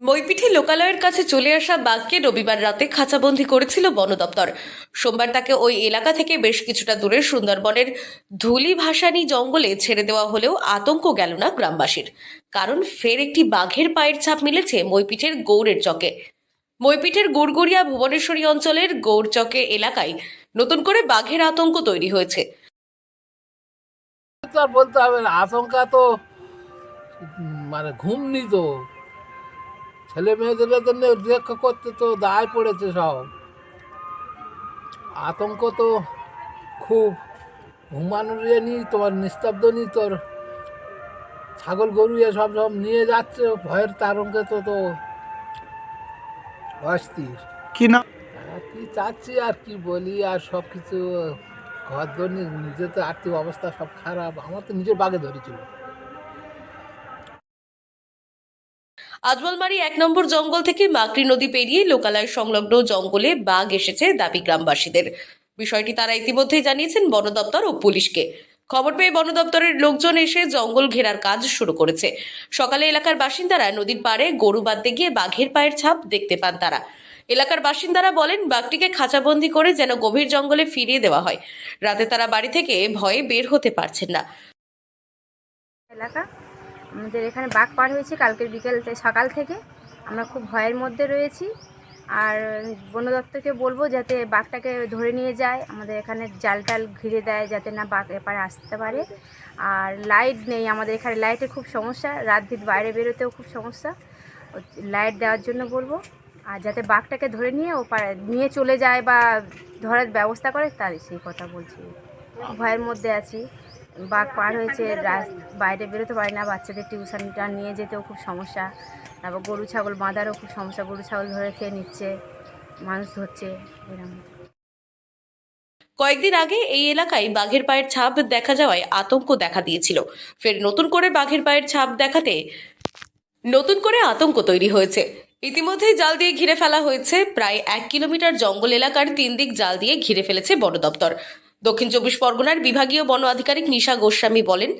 মইপিঠে লোকালয়ের কাছে চলে আসা বাঘকে রবিবার রাতে খাঁচাবন্দি করেছিল বন দপ্তর। সোমবার তাকে ওই এলাকা থেকে বেশ কিছুটা দূরে সুন্দরবনের ধুলিভাসানী জঙ্গলে ছেড়ে দেওয়া হলেও আতঙ্ক গেল না গ্রামবাসীর। কারণ ফের একটি বাঘের পায়ের ছাপ মিলেছে মইপিঠের গৌড়ের চকে। মইপিঠের গুড়গুড়িয়া ভুবনেশ্বরী অঞ্চলের গৌড়চকে এলাকায় নতুন করে বাঘের আতঙ্ক তৈরি হয়েছে। তো আর বলতে হবে না, আশঙ্কা তো মানে ঘুমনি তো ছেলে মেয়েদের জন্য রক্ষা করতে তো দায় পড়েছে সব। আতঙ্ক তো খুব, ঘুমানোর ইয়ে নিয়ে তোমার নিস্তব্ধ নিয়ে তোর ছাগল গরু সব সব নিয়ে যাচ্ছে, ভয়ের তারঙ্কে তো তো অস্থির। কি না আর কি চাচ্ছি আর কি বলি, আর সব কিছু ঘর ধরে নিজের তো আর্থিক অবস্থা সব খারাপ, আমার তো নিজের বাগে ধরেছিল। আজমলমারি 1 নম্বর জঙ্গল থেকে মাকড়ি নদী পেরিয়ে লোকালয় সংলগ্ন জঙ্গলে বাঘ এসেছে দাবি গ্রামবাসীদের। বিষয়টি তারা ইতিমধ্যেই জানিয়েছেন বন দপ্তর ও পুলিশকে। খবর পেয়ে বন দপ্তরের লোকজন এসে জঙ্গল ঘেরার কাজ শুরু করেছে। সকালে এলাকার বাসিন্দারা নদীর পাড়ে গরু বাঁধতে গিয়ে বাঘের পায়ের ছাপ দেখতে পান তারা। এলাকার বাসিন্দারা বলেন, বাঘটিকে খাঁচাবন্দি করে যেন গভীর জঙ্গলে ফিরিয়ে দেওয়া হয়। রাতে তারা বাড়ি থেকে ভয়ে বের হতে পারছেন না। এলাকা আমাদের এখানে বাঘ পার হয়েছে কালকের সকাল থেকে। আমরা খুব ভয়ের মধ্যে রয়েছি। আর বন দপ্তরকে বলবো যাতে বাঘটাকে ধরে নিয়ে যায়, আমাদের এখানে জাল টাল ঘিরে দেয় যাতে না বাঘ এপারে আসতে পারে। আর লাইট নেই আমাদের এখানে, লাইটের খুব সমস্যা, রাত ভিত বাইরে বেরোতেও খুব সমস্যা। লাইট দেওয়ার জন্য বলবো, আর যাতে বাঘটাকে ধরে নিয়ে নিয়ে চলে যায় বা ধরার ব্যবস্থা করে, তার সেই কথা বলছি। ভয়ের মধ্যে আছি, বাঘ পার হয়েছে, বাইরে বেরোতে পারি না, বাচ্চাদের টিউশনটা নিয়ে যেতেও খুব সমস্যা। তারপর গরু ছাগল বাঁধারও খুব সমস্যা, গরু ছাগল ধরে খেয়ে নিচ্ছে, মানুষ ধরছে এরকম। কয়েকদিন আগে এই এলাকায় বাঘের পায়ের ছাপ দেখা যাওয়ায় আতঙ্ক দেখা দিয়েছিল। ফের নতুন করে বাঘের পায়ের ছাপ দেখাতে নতুন করে আতঙ্ক তৈরি হয়েছে। ইতিমধ্যেই জাল দিয়ে ঘিরে ফেলা হয়েছে। প্রায় 1 কিলোমিটার জঙ্গল এলাকার 3 দিক জাল দিয়ে ঘিরে ফেলেছে বন দপ্তর। দক্ষিণ 24 পরগনার বিভাগীয় বন আধিকারিক নিশা গোস্বামী বলেন,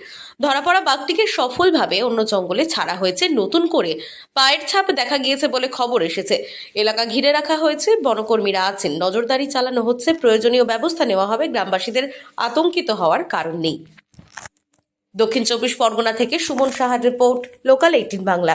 ধরা পড়া বাঘটিকে সফলভাবে অন্য জঙ্গলে ছাড়া হয়েছে। নতুন করে পায়ের ছাপ দেখা গিয়েছে বলে খবর এসেছে। এলাকা ঘিরে রাখা হয়েছে, বনকর্মীরা আছেন, নজরদারি চালানো হচ্ছে, প্রয়োজনীয় ব্যবস্থা নেওয়া হবে। গ্রামবাসীদের আতঙ্কিত হওয়ার কারণ নেই। দক্ষিণ 24 পরগনা থেকে সুমন সাহার রিপোর্ট, লোকাল 18 বাংলা।